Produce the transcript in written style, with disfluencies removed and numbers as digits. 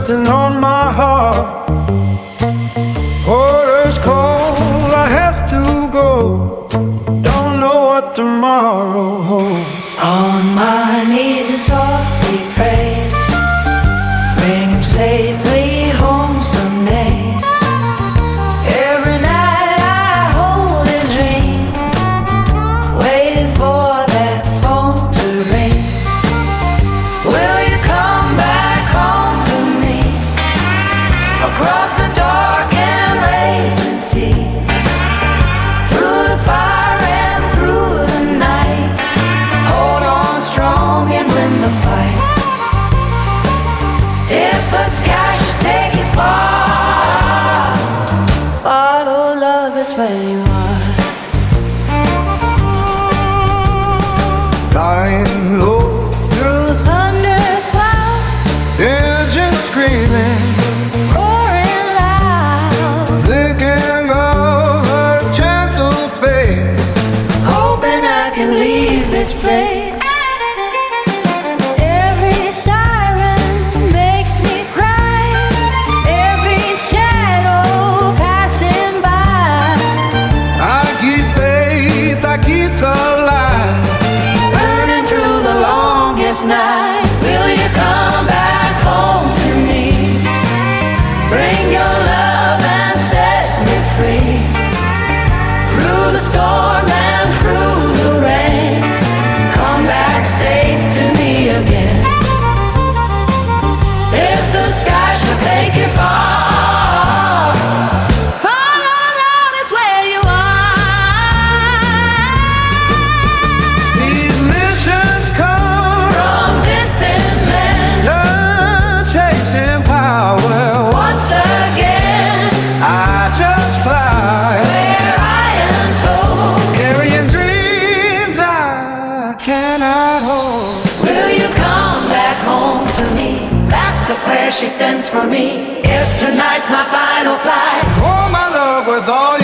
resting on my heart. Water's cold, I have to go. Don't know what tomorrow holds. On my knees I softly pray, bring him safely home someday. Every night I hold his ring, waiting for that phone to ring. Will you come back home to me, across the dark and raging sea, through the fire and through the night? Hold on strong and win the fight. If the sky should take you far, follow love, it's where you are. Flying low Through thunder clouds, engine screaming, roaring loud, thinking of her gentle face, hoping I can leave this place. Every siren makes me cry, every shadow passing by, I keep faith, I keep the light. burning through the longest night. Will you come back home to me, bring your love and set me free, through the storm and through the rain? Come back safe to me again. If the sky should take you far, follow love, it's where you are. These missions come From distant land, not chasing power. once again, I just fly, where I am told. carrying dreams I cannot hold. Will you come back home to me? That's the prayer she sends for me. If tonight's my final flight, Oh, my love, with all